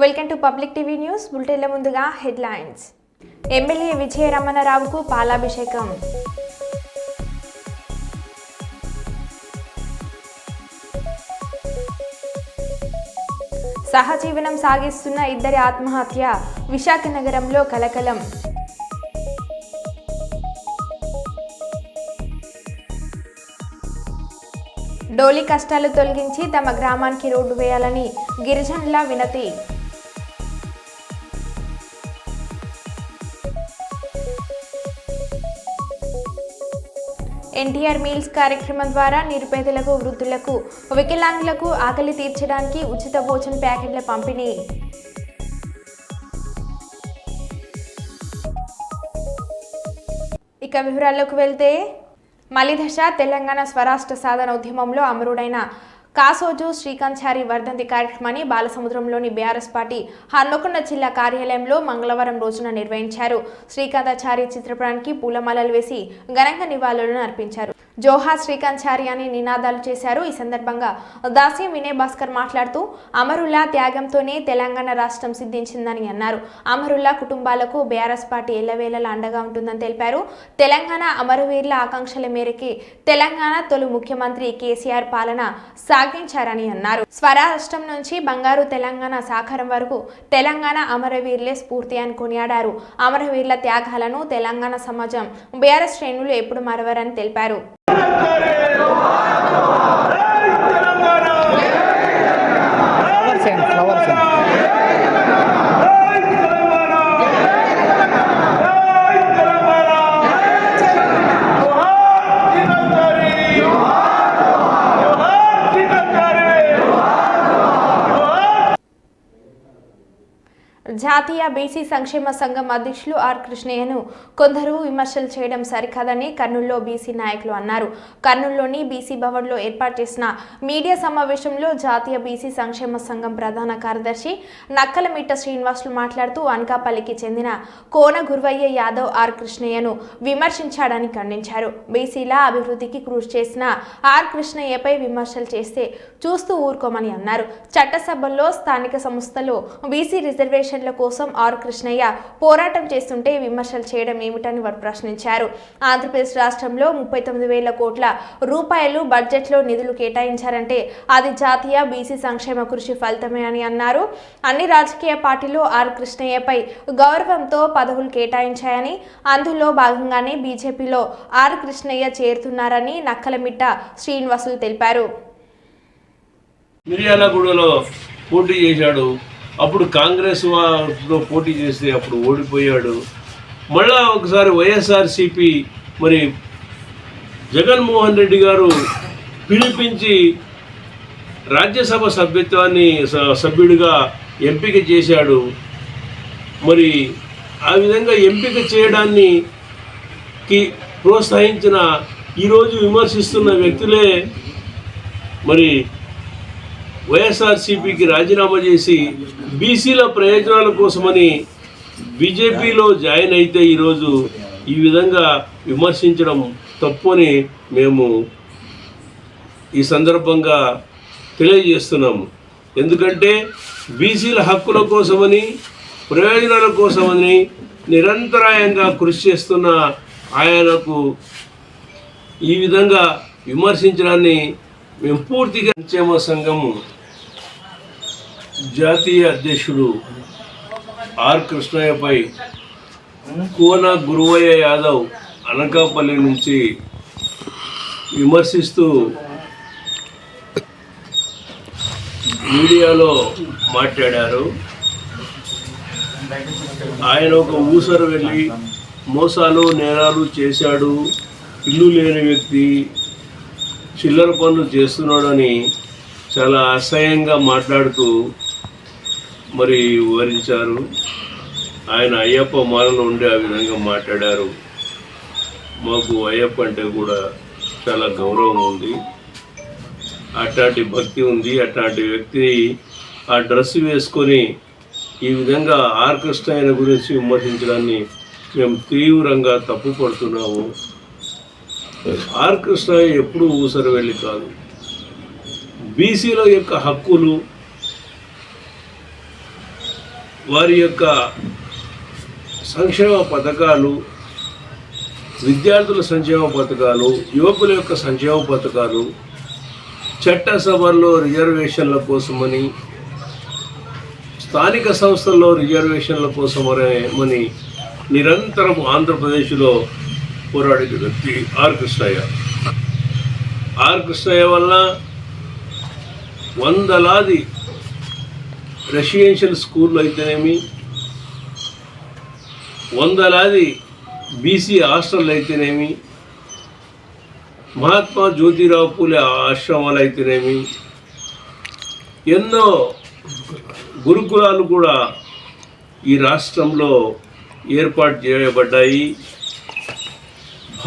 Welcome to public TV news. బులెటిన్ల ముందుగా headlines. MLA విజయ రమణరావుకు పాలాభిషేకం. సహజీవనం సాగిస్తున్న ఇద్దరి ఆత్మహత్య. విశాఖ నగరంలో కలకలం. డోలి కష్టాలు తొలగించి తమ గ్రామానికి రోడ్డు వేయాలని గిరిజనుల వినతి. ఎన్టీఆర్ మీల్స్ కార్యక్రమం ద్వారా నిరుపేదలకు, వృద్ధులకు, వికలాంగులకు ఆకలి తీర్చడానికి ఉచిత భోజన ప్యాకెట్ల పంపిణీ. ఇక వివరాల్లోకి వెళ్తే, మలిదశ తెలంగాణ స్వరాష్ట్ర సాధన ఉద్యమంలో అమరుడైన కాసోజు శ్రీకాంతచారి వర్ధంతి కార్యక్రమాన్ని బాలసముద్రంలోని బీఆర్ఎస్ పార్టీ హన్మకొండ జిల్లా కార్యాలయంలో మంగళవారం రోజున నిర్వహించారు. శ్రీకాంతచారి చిత్రపటానికి పూలమాలలు వేసి ఘనంగా నివాళులను అర్పించారు. జోహార్ శ్రీకాంతచారి అని నినాదాలు చేశారు. ఈ సందర్భంగా దాస్యం వినయ్ భాస్కర్ మాట్లాడుతూ, అమరుల్లా త్యాగంతోనే తెలంగాణ రాష్ట్రం సిద్ధించిందని అన్నారు. అమరుల్లా కుటుంబాలకు బీఆర్ఎస్ పార్టీ ఎల్లవేళలా అండగా ఉంటుందని తెలిపారు. తెలంగాణ అమరవీరుల ఆకాంక్షల మేరకే తెలంగాణ తొలి ముఖ్యమంత్రి కేసీఆర్ పాలన సాగించారని అన్నారు. స్వరాష్ట్రం నుంచి బంగారు తెలంగాణ సాకారం వరకు తెలంగాణ అమరవీరులే స్ఫూర్తి అని కొనియాడారు. అమరవీరుల త్యాగాలను తెలంగాణ సమాజం బీఆర్ఎస్ శ్రేణులు ఎప్పుడు మరవరని తెలిపారు. జాతీయ బీసీ సంక్షేమ సంఘం అధ్యక్షులు ఆర్ కృష్ణయ్యను కొందరు విమర్శలు చేయడం సరికాదని కర్నూలులో బీసీ నాయకులు అన్నారు. కర్నూలులోని బీసీ భవన్లో ఏర్పాటు చేసిన మీడియా సమావేశంలో జాతీయ బీసీ సంక్షేమ సంఘం ప్రధాన కార్యదర్శి నక్కలమిట్ట శ్రీనివాసులు మాట్లాడుతూ, అనకాపల్లికి చెందిన కోన గురువయ్య యాదవ్ ఆర్ కృష్ణయ్యను విమర్శించాడని ఖండించారు. బీసీల అభివృద్ధికి కృషి చేసిన ఆర్ కృష్ణయ్యపై విమర్శలు చేస్తే చూస్తూ ఊరుకోమని అన్నారు. చట్టసభల్లో స్థానిక సంస్థలో బీసీ రిజర్వేషన్ల కోసం ఆర్ కృష్ణయ్య పోరాటం చేస్తుంటే విమర్శలు చేయడం ఏమిటని వారు ప్రశ్నించారు. ఆంధ్రప్రదేశ్ రాష్ట్రంలో 39,000 కోట్ల రూపాయలు బడ్జెట్లో నిధులు కేటాయించారంటే అది జాతీయ బీసీ సంక్షేమ కృషి ఫలితమే అని అన్నారు. అన్ని రాజకీయ పార్టీలు ఆర్ కృష్ణయ్యపై గౌరవంతో పదవులు కేటాయించాయని, అందులో భాగంగానే బీజేపీలో ఆర్ కృష్ణయ్య చేరుతున్నారని నక్కలమిట్ట శ్రీనివాసులు తెలిపారు. మిర్యాలగూడలో పోటీ చేశాడు. అప్పుడు కాంగ్రెస్ లో పోటీ చేస్తే అప్పుడు ఓడిపోయాడు. మళ్ళా ఒకసారి వైఎస్ఆర్సిపి మరి జగన్మోహన్ రెడ్డి గారు పిలిపించి రాజ్యసభ సభ్యుడిగా ఎంపిక చేశాడు. మరి ఆ విధంగా ఎంపిక చేయడానికి ప్రోత్సహించిన ఈరోజు విమర్శిస్తున్న వ్యక్తులే మరి వైఎస్ఆర్సీపీకి రాజీనామా చేసి బీసీల ప్రయోజనాల కోసమని బీజేపీలో జాయిన్ అయితే ఈరోజు ఈ విధంగా విమర్శించడం తప్పు అని మేము ఈ సందర్భంగా తెలియజేస్తున్నాము. ఎందుకంటే బీసీల హక్కుల కోసమని, ప్రయోజనాల కోసమని నిరంతరాయంగా కృషి చేస్తున్న ఆయనకు ఈ విధంగా విమర్శించడాన్ని మేము పూర్తిగా సంక్షేమ సంఘము జాతీయ అధ్యక్షుడు ఆర్ కృష్ణయ్యపై కోన గురువయ్య యాదవ్ అనకాపల్లి నుంచి విమర్శిస్తూ మీడియాలో మాట్లాడారు. ఆయన ఒక ఊసరు వెళ్ళి మోసాలు నేరాలు చేశాడు, ఇల్లు లేని వ్యక్తి, చిల్లర పనులు చేస్తున్నాడని చాలా అసహ్యంగా మాట్లాడుతూ మరి వివరించారు. ఆయన అయ్యప్ప మాలలో ఉండి ఆ విధంగా మాట్లాడారు. మాకు అయ్యప్ప అంటే కూడా చాలా గౌరవం ఉంది, అట్లాంటి భక్తి ఉంది. అట్లాంటి వ్యక్తి ఆ డ్రెస్ వేసుకొని ఈ విధంగా ఆర్ కృష్ణయ్య గురించి విమర్శించడాన్ని మేము తీవ్రంగా తప్పుపడుతున్నాము. ఆర్ కృష్ణయ్య ఎప్పుడూ ఊసరు వెళ్ళి కాదు. బీసీల యొక్క హక్కులు వారి యొక్క సంక్షేమ పథకాలు, విద్యార్థుల సంక్షేమ పథకాలు, యువకుల యొక్క సంక్షేమ పథకాలు, చట్టసభల్లో రిజర్వేషన్ల కోసమని, స్థానిక సంస్థల్లో రిజర్వేషన్ల కోసమని నిరంతరం ఆంధ్రప్రదేశ్లో పోరాడిన వ్యక్తి ఆర్ కృష్ణయ్య. ఆర్ కృష్ణయ్య వల్ల వందలాది రెసిడెన్షియల్ స్కూళ్ళు అయితేనేమి, వందలాది బీసీ హాస్టళ్ళు అయితేనేమి, మహాత్మా జ్యోతిరావు పూలే ఆశ్రమాలు అయితేనేమి, ఎన్నో గురుకులాలు కూడా ఈ రాష్ట్రంలో ఏర్పాటు చేయబడ్డాయి.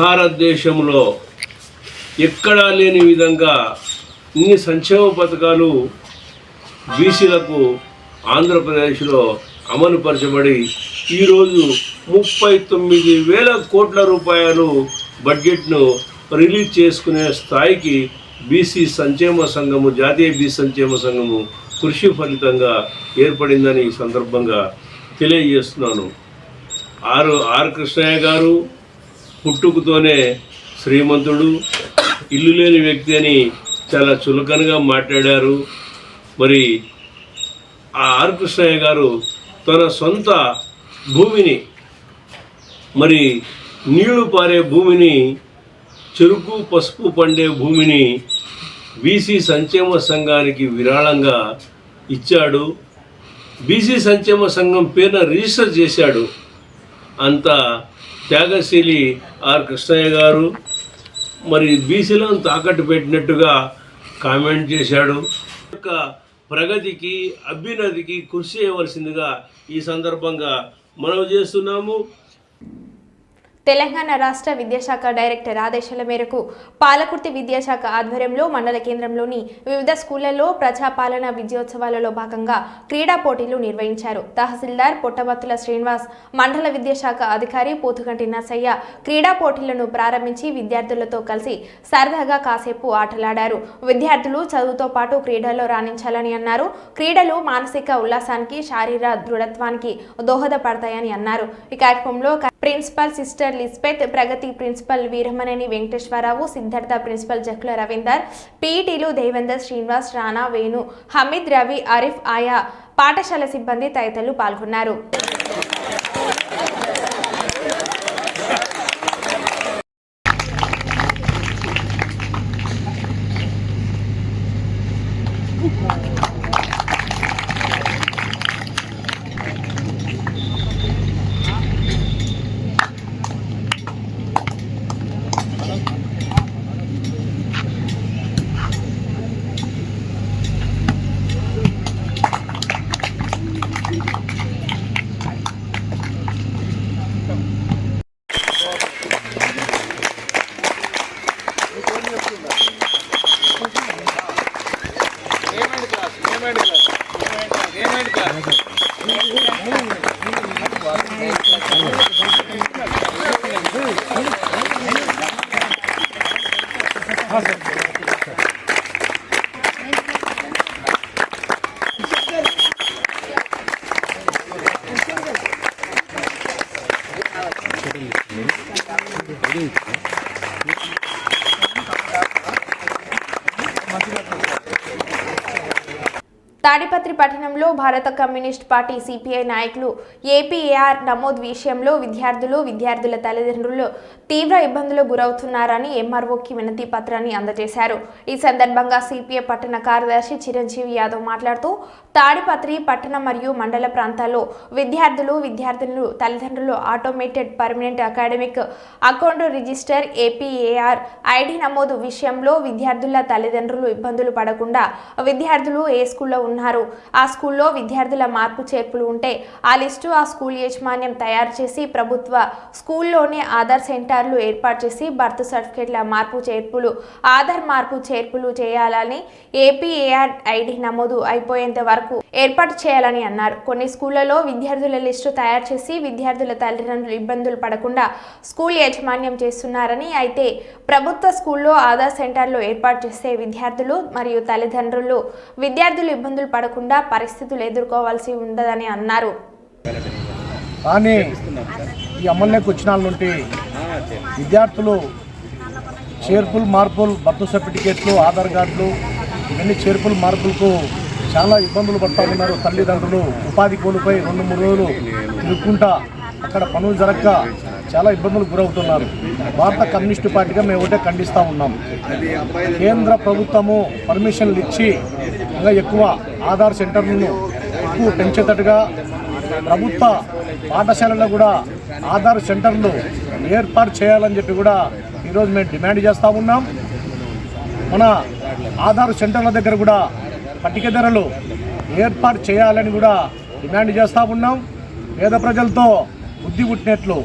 భారతదేశంలో ఎక్కడా లేని విధంగా ఇన్ని సంక్షేమ పథకాలు బీసీలకు ఆంధ్రప్రదేశ్లో అమలుపరచబడి ఈరోజు 39,000 కోట్ల రూపాయలు బడ్జెట్ను రిలీజ్ చేసుకునే స్థాయికి బీసీ సంక్షేమ సంఘము, జాతీయ బీసీ సంక్షేమ సంఘము కృషి ఫలితంగా ఏర్పడిందని ఈ సందర్భంగా తెలియజేస్తున్నాను. ఆర్ కృష్ణయ్య గారు పుట్టుకతోనే శ్రీమంతుడు, ఇల్లు లేని వ్యక్తి అని చాలా చులకనగా మాట్లాడారు. మరి ఆ ఆర్ కృష్ణయ్య గారు తన సొంత భూమిని, మరి నీళ్లు పారే భూమిని, చెరుకు పసుపు పండే భూమిని బీసీ సంక్షేమ సంఘానికి విరాళంగా ఇచ్చాడు. బీసీ సంక్షేమ సంఘం పేరున రిజిస్టర్ చేశాడు. అంత త్యాగశీలి ఆర్ కృష్ణయ్య గారు మరి బీసీలను తాకట్టు పెట్టినట్టుగా కామెంట్ చేశాడు. యొక్క ప్రగతికి, అభ్యున్నతికి కృషి చేయవలసిందిగా ఈ సందర్భంగా మనవి చేస్తున్నాము. తెలంగాణ రాష్ట్ర విద్యాశాఖ డైరెక్టర్ ఆదేశాల మేరకు పాలకుర్తి విద్యాశాఖ ఆధ్వర్యంలో మండల కేంద్రంలోని వివిధ స్కూళ్లలో ప్రజాపాలన విజయోత్సవాలలో భాగంగా క్రీడా పోటీలు నిర్వహించారు. తహసీల్దార్ పొట్టబత్తుల శ్రీనివాస్, మండల విద్యాశాఖ అధికారి పోతుగంటి నర్సయ్య క్రీడా పోటీలను ప్రారంభించి విద్యార్థులతో కలిసి సరదాగా కాసేపు ఆటలాడారు. విద్యార్థులు చదువుతో పాటు క్రీడల్లో రాణించాలని అన్నారు. క్రీడలు మానసిక ఉల్లాసానికి, శారీర దృఢత్వానికి దోహదపడతాయని అన్నారు. ఈ కార్యక్రమంలో ప్రిన్సిపల్ సిస్టర్ లిస్బెత్, ప్రగతి ప్రిన్సిపల్ వీరమనేని వెంకటేశ్వరరావు, సిద్ధార్థ ప్రిన్సిపల్ జక్కుల రవీందర్, పీఈటీలు దేవేందర్, శ్రీనివాస్, రాణా, వేణు, హమీద్, రవి, ఆరిఫ్, ఆయా పాఠశాల సిబ్బంది తదితరులు పాల్గొన్నారు. తాడిపత్రి పట్టణంలో భారత కమ్యూనిస్ట్ పార్టీ సిపిఐ నాయకులు ఏపీఏఆర్ నమోదు విషయంలో విద్యార్థుల తల్లిదండ్రులు తీవ్ర ఇబ్బందులకు గురవుతున్నారని ఎంఆర్ఓకి వినతి పత్రాన్ని అందజేశారు. ఈ సందర్భంగా సిపిఐ పట్టణ కార్యదర్శి చిరంజీవి యాదవ్ మాట్లాడుతూ తాడిపత్రి పట్టణ మరియు మండల ప్రాంతాల్లో విద్యార్థులు తల్లిదండ్రులు automated permanent academic account register APAR ID నమోదు విషయంలో విద్యార్థుల తల్లిదండ్రులు ఇబ్బందులు పడకుండా విద్యార్థులు ఏ స్కూల్లో ఉన్నారు, ఆ స్కూల్లో విద్యార్థుల మార్పు చేర్పులు ఉంటే ఆ లిస్టు ఆ స్కూల్ యాజమాన్యం తయారు చేసి ప్రభుత్వ స్కూల్లోనే ఆధార్ సెంటర్లు ఏర్పాటు చేసి బర్త్ సర్టిఫికేట్ల మార్పు చేర్పులు, ఆధార్ మార్పు చేర్పులు చేయాలని, ఏపీఏఆర్ ఐడి నమోదు అయిపోయేంత వరకు ఏర్పాటు చేయాలని అన్నారు. కొన్ని స్కూళ్లలో విద్యార్థుల లిస్టు తయారు చేసి విద్యార్థుల తల్లిదండ్రులు ఇబ్బందులు పడకుండా స్కూల్ యాజమాన్యం చేస్తున్నారని, అయితే ప్రభుత్వ స్కూల్లో ఆధార్ సెంటర్లు ఏర్పాటు చేస్తే విద్యార్థులు మరియు తల్లిదండ్రులు ఇబ్బందులు పడకుండా పరిస్థితులు ఎదుర్కోవాల్సి ఉండదని అన్నారు. కానీ ఈ ఎమ్మెల్యేకి వచ్చిన నుండి విద్యార్థులు చేర్పులు మార్పులు బర్త్ సర్టిఫికేట్లు ఆధార్ కార్డులు ఇవన్నీ చేర్పులు మార్పులకు చాలా ఇబ్బందులు పడుతూ ఉన్నారు. తల్లిదండ్రులు ఉపాధి కోల్పోయి 2-3 రోజులు తిరుగుకుంటా అక్కడ పనులు జరగక చాలా ఇబ్బందులు గురవుతున్నారు. భారత కమ్యూనిస్టు పార్టీగా మేము ఒకటే ఖండిస్తూ ఉన్నాం. కేంద్ర ప్రభుత్వము పర్మిషన్లు ఇచ్చి ఇంకా ఎక్కువ ఆధార్ సెంటర్లను ఎక్కువ పెంచేటట్టుగా ప్రభుత్వ పాఠశాలలో కూడా ఆధార్ సెంటర్లు ఏర్పాటు చేయాలని చెప్పి కూడా ఈరోజు మేము డిమాండ్ చేస్తూ ఉన్నాం. మన ఆధార్ సెంటర్ల దగ్గర కూడా పట్టిక ధరలు ఏర్పాటు చేయాలని కూడా డిమాండ్ చేస్తూ ఉన్నాం. పేద ప్రజలతో బుద్ధి పుట్టినట్లు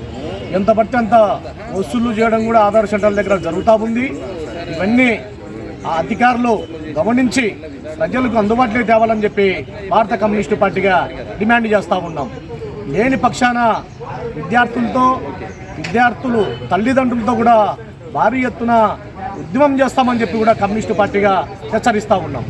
ఎంత పడితే అంత వసూలు చేయడం కూడా ఆధార్ సెంటర్ల దగ్గర జరుగుతూ ఉంది. ఇవన్నీ ఆ అధికారులు గమనించి ప్రజలకు అందుబాటులో తేవాలని చెప్పి భారత కమ్యూనిస్టు పార్టీగా డిమాండ్ చేస్తూ ఉన్నాం. లేని పక్షాన విద్యార్థులు తల్లిదండ్రులతో కూడా భారీ ఎత్తున ఉద్యమం చేస్తామని చెప్పి కూడా కమ్యూనిస్టు పార్టీగా హెచ్చరిస్తూ ఉన్నాం.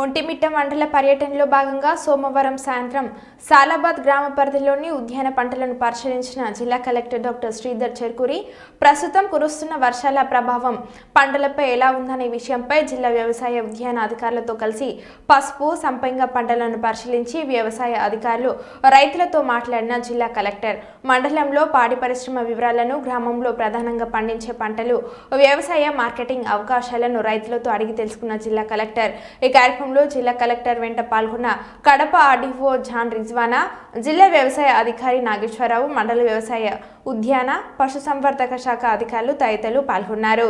ఒంటిమిట్ట మండల పర్యటనలో భాగంగా సోమవారం సాయంత్రం సాలాబాద్ గ్రామ పరిధిలోని ఉద్యాన పంటలను పరిశీలించిన జిల్లా కలెక్టర్ డాక్టర్ శ్రీధర్ చెర్కూరి ప్రస్తుతం కురుస్తున్న వర్షాల ప్రభావం పంటలపై ఎలా ఉందనే విషయంపై జిల్లా వ్యవసాయ ఉద్యాన అధికారులతో కలిసి పసుపు సంపంగ పంటలను పరిశీలించి వ్యవసాయ అధికారులు రైతులతో మాట్లాడిన జిల్లా కలెక్టర్ మండలంలో పాడి పరిశ్రమ వివరాలను గ్రామంలో ప్రధానంగా పండించే పంటలు వ్యవసాయ మార్కెటింగ్ అవకాశాలను రైతులతో అడిగి తెలుసుకున్న జిల్లా కలెక్టర్ ఈ కార్యక్రమంలో జిల్లా కలెక్టర్ వెంట పాల్గొన్న కడప ఆర్డీఓ జాన్ రిజ్వానా, జిల్లా వ్యవసాయ అధికారి నాగేశ్వరరావు, మండల వ్యవసాయ ఉద్యాన పశుసంవర్ధక శాఖ అధికారులు తదితరులు పాల్గొన్నారు.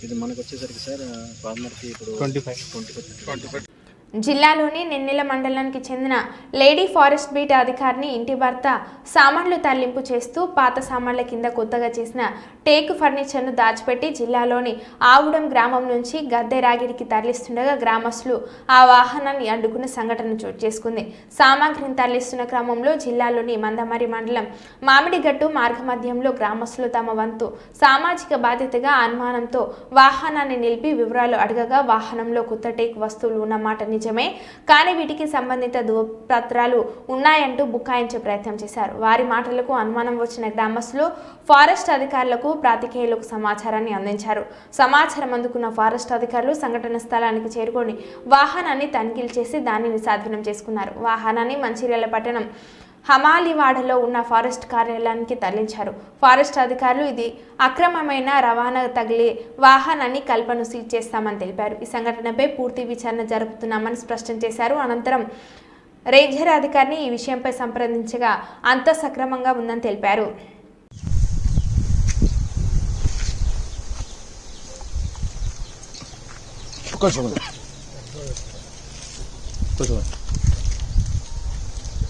ఇది మనకు వచ్చేసరికి సార్ ఫార్మర్కి ఇప్పుడు 25 జిల్లాలోని నెన్నెల మండలానికి చెందిన లేడీ ఫారెస్ట్ బీట్ అధికారిని ఇంటి భర్త సామాన్లు తరలింపు చేస్తూ పాత సామాన్ల కింద కొత్తగా చేసిన టేకు ఫర్నిచర్ను దాచిపెట్టి జిల్లాలోని ఆవుడం గ్రామం నుంచి గద్దె రాగిడికి తరలిస్తుండగా గ్రామస్తులు ఆ వాహనాన్ని అడ్డుకున్న సంఘటన చోటు చేసుకుంది. సామాగ్రిని తరలిస్తున్న క్రమంలో జిల్లాలోని మందమరి మండలం మామిడిగట్టు మార్గమధ్యంలో గ్రామస్తులు తమ వంతు సామాజిక బాధ్యతగా అనుమానంతో వాహనాన్ని నిలిపి వివరాలు అడగగా వాహనంలో కొత్త టేకు వస్తువులు ఉన్నమాట నిజమే, కానీ వీటికి సంబంధిత ధృవపత్రాలు ఉన్నాయంటూ బుకాయించే ప్రయత్నం చేశారు. వారి మాటలకు అనుమానం వచ్చిన గ్రామస్తులు ఫారెస్ట్ అధికారులకు ప్రాతికేయులకు సమాచారాన్ని అందించారు. సమాచారం అందుకున్న ఫారెస్ట్ అధికారులు సంఘటన స్థలానికి చేరుకొని వాహనాన్ని తనిఖీలు చేసి దానిని స్వాధీనం చేసుకున్నారు. వాహనాన్ని మంచిర్యాల పట్టణం హమాలివాడలో ఉన్న ఫారెస్ట్ కార్యాలయానికి తరలించారు. ఫారెస్ట్ అధికారులు ఇది అక్రమమైన రవాణా తగిలే వాహనాన్ని కల్పను సీజ్ చేస్తామని తెలిపారు. ఈ సంఘటనపై పూర్తి విచారణ జరుపుతున్నామని స్పష్టం చేశారు. అనంతరం రేంజర్ అధికారిని ఈ విషయంపై సంప్రదించగా అంతా సక్రమంగా ఉందని తెలిపారు.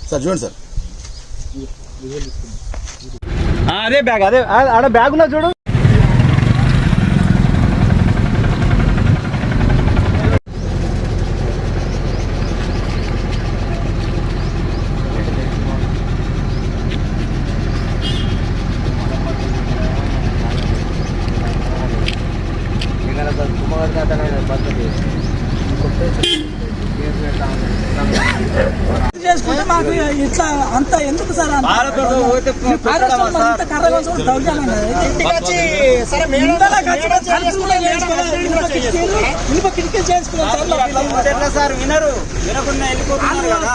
సార్ చూడండి సార్, అదే బ్యాగ్, అదే ఆడ బ్యాగ్ ఉన్నా చూడు. చేసుకుంటే మాకు ఇట్లా అంత ఎందుకు సార్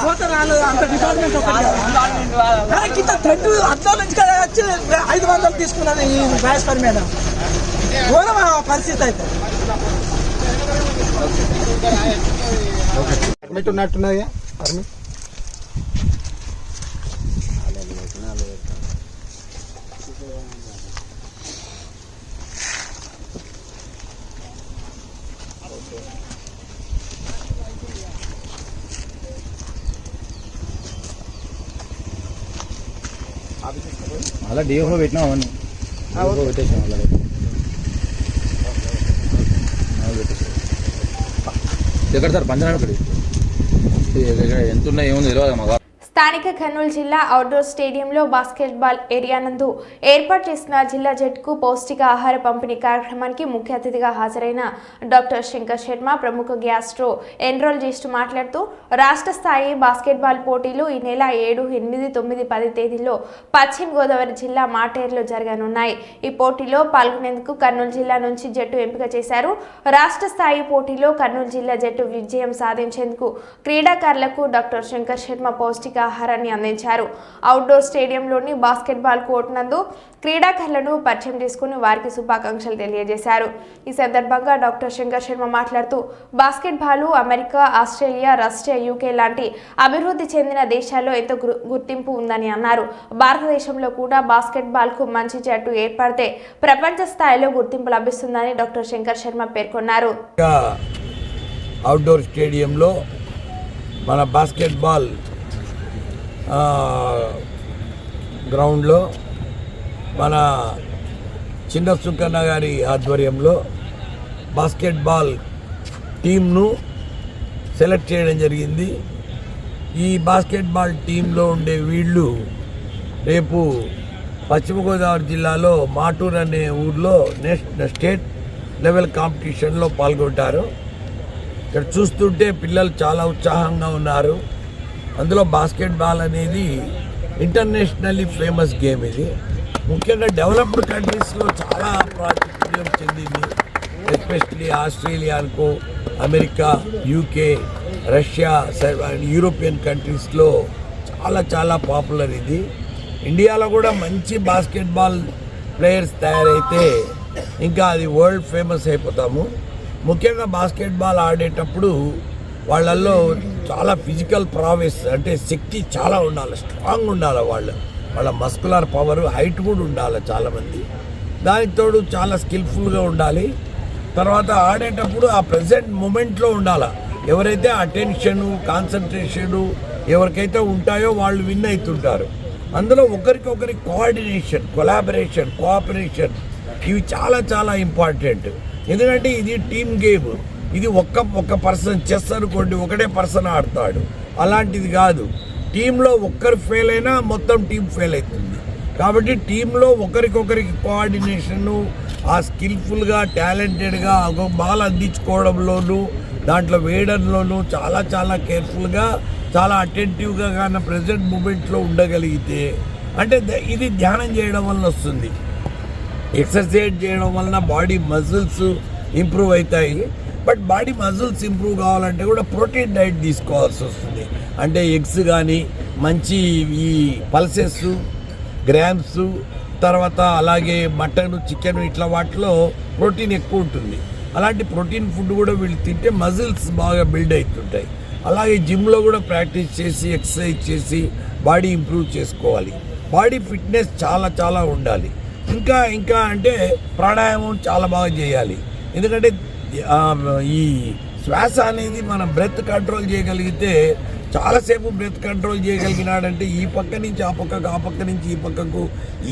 పోతారు అంత డిపార్ట్మెంట్ ఇంత థ్రెడ్ అద్దాల నుంచి వచ్చి 500 తీసుకున్నది ఈ ట్రాన్స్ఫర్ మీద ఘోరం పరిస్థితి అయితే పర్మిట్ ఉన్నట్టున్నది. పర్మిట్ అలా డిఓలో పెట్టినా అవన్నీ పెట్టేసాం. ఎక్కడ సార్ పంచనాడు ఎంత ఉన్నా ఏముంది తెలియదు మాకు. స్థానిక కర్నూలు జిల్లా అవుట్డోర్ స్టేడియంలో బాస్కెట్బాల్ ఏరియా నందు ఏర్పాటు చేసిన జిల్లా జట్టుకు పౌష్టిక ఆహార పంపిణీ కార్యక్రమానికి ముఖ్య అతిథిగా హాజరైన డాక్టర్ శంకర్ శర్మ ప్రముఖ గ్యాస్ట్రో ఎన్రాలజిస్ట్ మాట్లాడుతూ రాష్ట్ర స్థాయి బాస్కెట్బాల్ పోటీలు ఈ నెల 7, 8, 9, 10 తేదీల్లో పశ్చిమ గోదావరి జిల్లా మాటేరులో జరగనున్నాయి. ఈ పోటీలో పాల్గొనేందుకు కర్నూలు జిల్లా నుంచి జట్టు ఎంపిక చేశారు. రాష్ట్ర స్థాయి పోటీలో కర్నూలు జిల్లా జట్టు విజయం సాధించేందుకు క్రీడాకారులకు డాక్టర్ శంకర్ శర్మ పౌష్టిక ఆహారాన్ని అందించారు. అవుట్డోర్ స్టేడియంలోని బాస్కెట్బాల్ కోర్టు నందు క్రీడాకారులను పరిచయం చేసుకుని వారికి శుభాకాంక్షలు తెలియజేశారు. ఈ సందర్భంగా డాక్టర్ శంకర్ శర్మ మాట్లాడుతూ basketball America, Australia, Russia, UK లాంటి అభివృద్ధి చెందిన దేశాల్లో ఎంతో గుర్తింపు ఉందని అన్నారు. భారతదేశంలో కూడా బాస్కెట్బాల్ కు మంచి జట్టు ఏర్పడితే ప్రపంచ స్థాయిలో గుర్తింపు లభిస్తుందని డాక్టర్ శంకర్ శర్మ పేర్కొన్నారు. అవుట్డోర్ స్టేడియంలో మన బాస్కెట్బాల్ గ్రౌండ్లో మన చిన్న సుంకన్న గారి ఆధ్వర్యంలో బాస్కెట్బాల్ టీంను సెలెక్ట్ చేయడం జరిగింది. ఈ బాస్కెట్బాల్ టీంలో ఉండే వీళ్ళు రేపు పశ్చిమ గోదావరి జిల్లాలో మాటూరు అనే ఊర్లో స్టేట్ లెవెల్ కాంపిటీషన్లో పాల్గొంటారు. ఇక్కడ చూస్తుంటే పిల్లలు చాలా ఉత్సాహంగా ఉన్నారు. అందులో బాస్కెట్బాల్ అనేది ఇంటర్నేషనల్లీ ఫేమస్ గేమ్. ఇది ముఖ్యంగా డెవలప్డ్ కంట్రీస్లో చాలా ప్రాచుర్యం చెందింది. ఎస్పెషలీ ఆస్ట్రేలియా అనుకో, అమెరికా, యూకే, రష్యా, యూరోపియన్ కంట్రీస్లో చాలా చాలా పాపులర్ ఇది. ఇండియాలో కూడా మంచి బాస్కెట్బాల్ ప్లేయర్స్ తయారైతే ఇంకా అది వరల్డ్ ఫేమస్ అయిపోతాము. ముఖ్యంగా బాస్కెట్బాల్ ఆడేటప్పుడు వాళ్ళల్లో చాలా ఫిజికల్ ప్రావెస్ అంటే శక్తి చాలా ఉండాలి, స్ట్రాంగ్ ఉండాలి. వాళ్ళ మస్కులర్ పవర్, హైట్ కూడా ఉండాలి చాలామంది. దానికి తోడు చాలా స్కిల్ఫుల్గా ఉండాలి. తర్వాత ఆడేటప్పుడు ఆ ప్రజెంట్ మూమెంట్లో ఉండాలి. ఎవరైతే అటెన్షను, కాన్సన్ట్రేషను ఎవరికైతే ఉంటాయో వాళ్ళు విన్ అవుతుంటారు. అందులో ఒకరికొకరి కోఆర్డినేషన్, కొలాబరేషన్, కోఆపరేషన్ ఇవి చాలా చాలా ఇంపార్టెంట్. ఎందుకంటే ఇది టీమ్ గేమ్. ఇది ఒక్క పర్సన్ చెస్ అనుకోండి, ఒకటే పర్సన్ ఆడతాడు. అలాంటిది కాదు. టీంలో ఒక్కరు ఫెయిల్ అయినా మొత్తం టీం ఫెయిల్ అవుతుంది. కాబట్టి టీంలో ఒకరికొకరికి కోఆర్డినేషను, ఆ స్కిల్ఫుల్గా, టాలెంటెడ్గా బాల్ అందించుకోవడంలోనూ, దాంట్లో వేయడంలోనూ చాలా చాలా కేర్ఫుల్గా, చాలా అటెంటివ్గా కానీ ప్రజెంట్ మూమెంట్లో ఉండగలిగితే, అంటే ఇది ధ్యానం చేయడం వల్ల వస్తుంది. ఎక్సర్సైజ్ చేయడం వలన బాడీ మజిల్స్ ఇంప్రూవ్ అవుతాయి. బట్ బాడీ మజిల్స్ ఇంప్రూవ్ కావాలంటే కూడా ప్రోటీన్ డైట్ తీసుకోవాల్సి వస్తుంది. అంటే ఎగ్స్ కానీ, మంచి ఈ పల్సెస్, గ్రామ్స్, తర్వాత అలాగే మటన్, చికెన్ ఇట్లా వాటిలో ప్రోటీన్ ఎక్కువ ఉంటుంది. అలాంటి ప్రోటీన్ ఫుడ్ కూడా వీళ్ళు తింటే మజిల్స్ బాగా బిల్డ్ అవుతుంటాయి. అలాగే జిమ్లో కూడా ప్రాక్టీస్ చేసి, ఎక్సర్సైజ్ చేసి బాడీ ఇంప్రూవ్ చేసుకోవాలి. బాడీ ఫిట్నెస్ చాలా చాలా ఉండాలి. ఇంకా అంటే ప్రాణాయామం చాలా బాగా చేయాలి. ఎందుకంటే ఈ శ్వాస అనేది మనం బ్రెత్ కంట్రోల్ చేయగలిగితే, చాలాసేపు బ్రెత్ కంట్రోల్ చేయగలిగినాడంటే ఈ పక్క నుంచి ఆ పక్కకు, ఆ పక్క నుంచి ఈ పక్కకు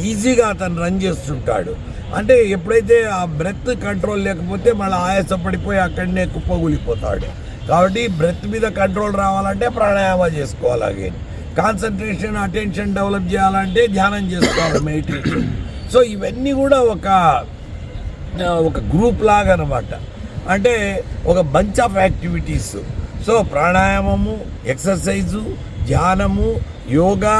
ఈజీగా అతను రన్ చేస్తుంటాడు. అంటే ఎప్పుడైతే ఆ బ్రెత్ కంట్రోల్ లేకపోతే మళ్ళీ ఆయాస పడిపోయి అక్కడనే కుప్పగూలిపోతాడు. కాబట్టి బ్రెత్ మీద కంట్రోల్ రావాలంటే ప్రాణాయామం చేసుకోవాలి. అగైన్ కాన్సన్ట్రేషన్, అటెన్షన్ డెవలప్ చేయాలంటే ధ్యానం చేసుకోవాలి, మెడిటేషన్. సో ఇవన్నీ కూడా ఒక గ్రూప్ లాగా అన్నమాట. అంటే ఒక బంచ్ ఆఫ్ యాక్టివిటీస్. సో ప్రాణాయామము, ఎక్సర్సైజు, ధ్యానము, యోగా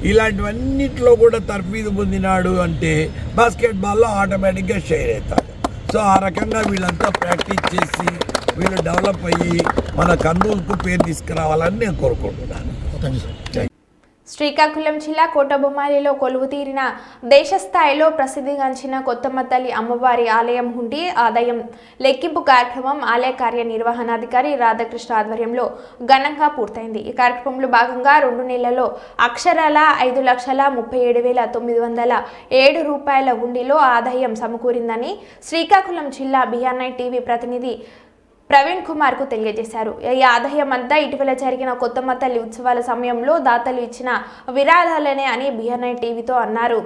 ఇలాంటివన్నిట్లో కూడా తర్ఫీదు పొందినాడు అంటే బాస్కెట్బాల్లో ఆటోమేటిక్గా షైన్ అవుతాడు. సో ఆ రకంగా వీళ్ళంతా ప్రాక్టీస్ చేసి వీళ్ళు డెవలప్ అయ్యి మన కర్నూలుకు పేరు తీసుకురావాలని నేను కోరుకుంటున్నాను. శ్రీకాకుళం జిల్లా కోటబొమ్మాలిలో కొలువు తీరిన దేశ స్థాయిలో ప్రసిద్ధిగాంచిన కొత్తమ్మ తల్లి అమ్మవారి ఆలయం హుండీ ఆదాయం లెక్కింపు కార్యక్రమం ఆలయ కార్యనిర్వహణాధికారి రాధాకృష్ణ ఆధ్వర్యంలో ఘనంగా పూర్తయింది. ఈ కార్యక్రమంలో భాగంగా 2 నెలల్లో అక్షరాల 5,37,907 రూపాయల హుండీలో ఆదాయం సమకూరిందని శ్రీకాకుళం జిల్లా BR9 టీవీ ప్రతినిధి ప్రవీణ్ కుమార్ కు తెలియజేశారు. ఈ ఆదాయం అంతా ఇటీవల జరిగిన కొత్తమ్మ తల్లి ఉత్సవాల సమయంలో దాతలు ఇచ్చిన విరాళాలనే అని BR9 టీవీతో అన్నారు.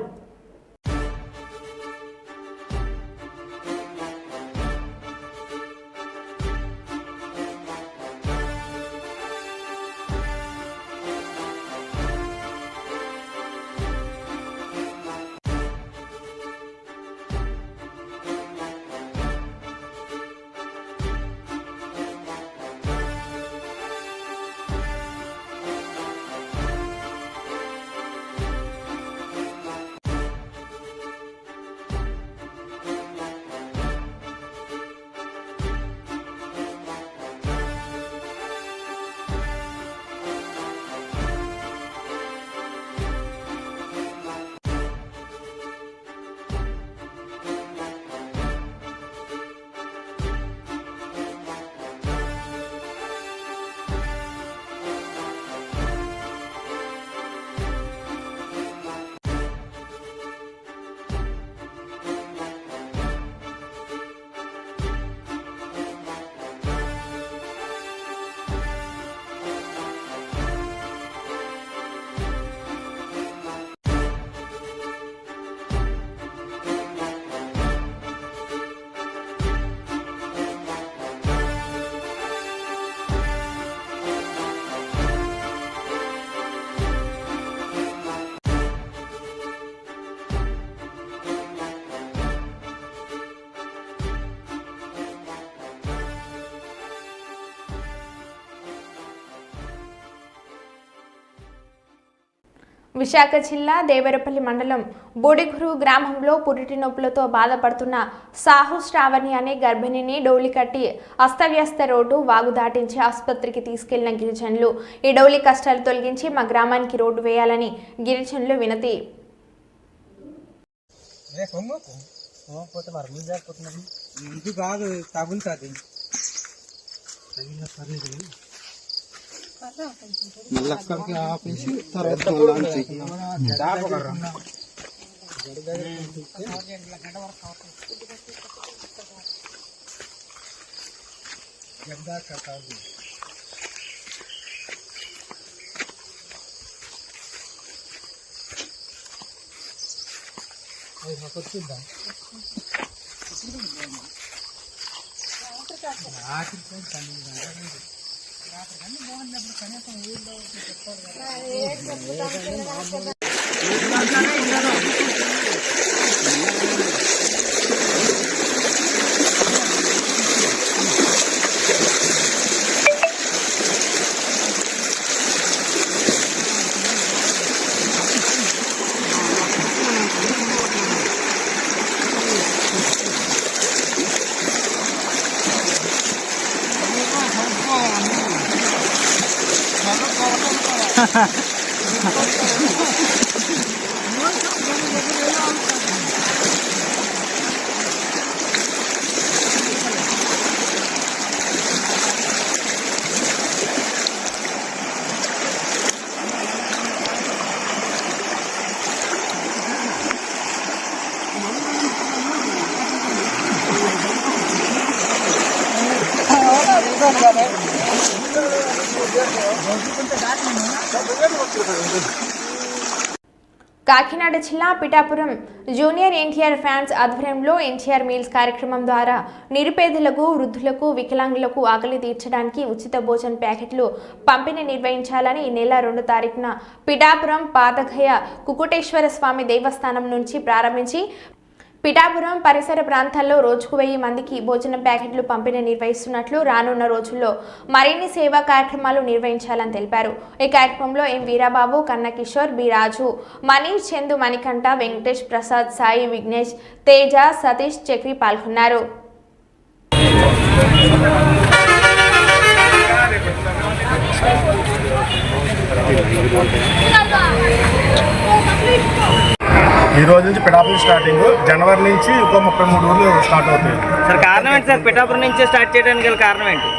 విశాఖ జిల్లా దేవరపల్లి మండలం బోడిగురు గ్రామంలో పురిటి నొప్పులతో బాధపడుతున్న సాహు శ్రావణి అనే గర్భిణిని డౌలి కట్టి అస్తవ్యస్త రోడ్డు వాగు దాటించి ఆసుపత్రికి తీసుకెళ్లిన గిరిజనులు ఈ డౌలి కష్టాలు తొలగించి మా గ్రామానికి రోడ్డు వేయాలని గిరిజనులు వినతి. మళ్ళీ అక్కడికి ఆపేసి తర్వాత కాకినాడ జిల్లా పిఠాపురం జూనియర్ ఎన్టీఆర్ ఫ్యాన్స్ ఆధ్వర్యంలో ఎన్టీఆర్ మీల్స్ కార్యక్రమం ద్వారా నిరుపేదలకు, వృద్ధులకు, వికలాంగులకు ఆకలి తీర్చడానికి ఉచిత భోజన ప్యాకెట్లు పంపిణీ నిర్వహించాలని ఈ నెల 2వ తారీఖున పిఠాపురం పాతగయ కుకుటేశ్వర స్వామి దేవస్థానం నుంచి ప్రారంభించి పిఠాపురం పరిసర ప్రాంతాల్లో రోజుకు 1000 మందికి భోజన ప్యాకెట్లు పంపిణీ నిర్వహిస్తున్నట్లు రానున్న రోజుల్లో మరిన్ని సేవా కార్యక్రమాలు నిర్వహించాలని తెలిపారు. ఈ కార్యక్రమంలో ఎం వీరాబాబు, కన్న కిషోర్, బి రాజు, మనీష్, చందు, మణికంఠ, వెంకటేష్, ప్రసాద్, సాయి, విఘ్నేష్, తేజ, సతీష్, చక్రి పాల్గొన్నారు. ఈ రోజు నుంచి పిఠాపురం స్టార్టింగ్, జనవరి నుంచి ఇంకో 33 ఊర్లు స్టార్ట్ అవుతాయి. సార్ కారణం ఏంటి సార్? పిఠాపురం నుంచే స్టార్ట్ చేయడానికి గల కారణం ఏంటి?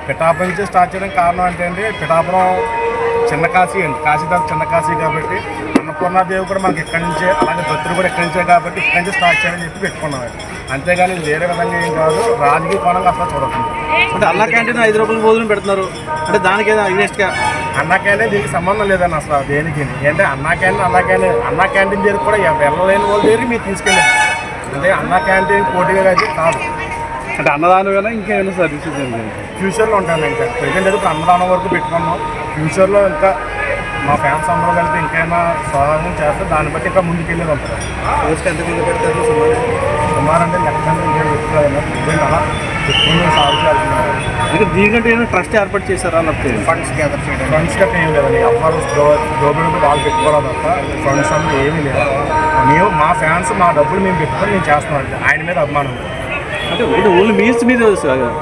పిఠాపురం నుంచి స్టార్ట్ చేయడానికి కారణం ఏంటంటే పిఠాపురం చిన్న కాశీ అండి, కాశీదాస్ చిన్న కాశీ కాబట్టి అన్నపూర్ణాదేవి కూడా మనకి ఇక్కడి నుంచే, అలాగే భక్తులు కూడా ఇక్కడి నుంచే కాబట్టి ఇక్కడి నుంచి స్టార్ట్ చేయాలని చెప్పి పెట్టుకున్నాం. అంతేగాని వేరే విధంగా ఏం కాదు, రాజకీయ కోణంగా అసలు చూడకుండా. అంటే అన్నా క్యాంటీన్ 5 రూపాయలు భోజనం పెడుతున్నారు అంటే దానికి ఏదో అగ్నెస్ట్గా అన్నా క్యాంటీన్ దీనికి సంబంధం లేదండి అసలు దేనికి. ఏంటంటే అన్నా క్యాంటీన్ దగ్గర కూడా వెళ్ళలేని వాళ్ళ దగ్గర మీరు తీసుకెళ్ళారు. అంటే అన్నా క్యాంటీన్ పోటీగా అయితే కాదు. అంటే అన్నదానం అయినా ఇంకేమైనా సర్వీసెస్ ఫ్యూచర్లో ఉంటాను. ఇంకా ప్రజెంట్ అయితే ఇప్పుడు అన్నదానం వరకు పెట్టుకున్నాం. ఫ్యూచర్లో ఇంకా మా ఫ్యాన్స్ అందరూ కలిపి ఇంకైనా సహాయం చేస్తే దాన్ని బట్టి ఇంకా ముందుకెళ్ళేది ఉంటుంది. రోజుకి ఎంత కింద పెడతారు? సుమారు అంటే లెక్కలు ఇంకేం చెప్తున్నారు. ప్రజెంట్ అలా పెట్టుకుని సాగు చేస్తున్నారు. అంటే దీనికంటే ఏమైనా ట్రస్ట్ ఏర్పాటు చేశారా? ఫండ్స్ గ్యాదర్ చేయడం, ఫండ్స్ గట్రా ఏం లేదండి. ఎవరు గవర్నమెంట్ వాళ్ళు పెట్టుకోవడం తప్ప ఫండ్స్ అన్నీ ఏమీ లేదు. మేము మా ఫ్యాన్స్ మా డబ్బులు మేము పెట్టుకొని మేము చేస్తున్నాం. ఆయన మీద అభిమానం. అంటే ఓన్లీ మీల్స్ మీద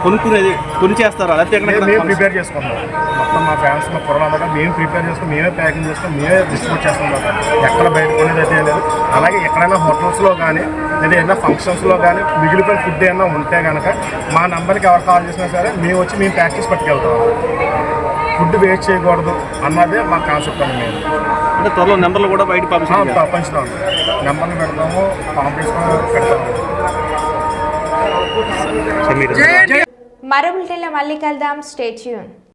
కొనుక్కునేది కొని చేస్తారా? లేకపోతే మేము ప్రిపేర్ చేసుకుంటాం. మొత్తం మా ఫ్యాన్స్ మా కుర్రలందరూ మేము ప్రిపేర్ చేసుకుని మేమే ప్యాకింగ్ చేసుకుని మేమే డిస్ట్రిబ్యూట్ చేస్తాం. ఎక్కడ బయట కొనేది అయితే లేదు. అలాగే ఎక్కడైనా హోటల్స్లో కానీ లేదా ఏదైనా ఫంక్షన్స్లో కానీ మిగిలిపోయిన ఫుడ్ ఏమైనా ఉంటే కనుక మా నెంబర్కి ఎవరు కాల్ చేసినా సరే మేము వచ్చి మేము ప్యాక్ చేసి పట్టుకెళ్తాం. ఫుడ్ వేస్ట్ చేయకూడదు అన్నదే మా కాన్సెప్ట్ అండి. మేము అంటే త్వరలో నెంబర్లు కూడా బయట పంచుతాం. నెంబర్లు పెడతాము, పాంప్లెట్స్ కూడా పెడతాము. మరో బులెటిన్లో మళ్ళీ కలుద్దాం. Stay tune.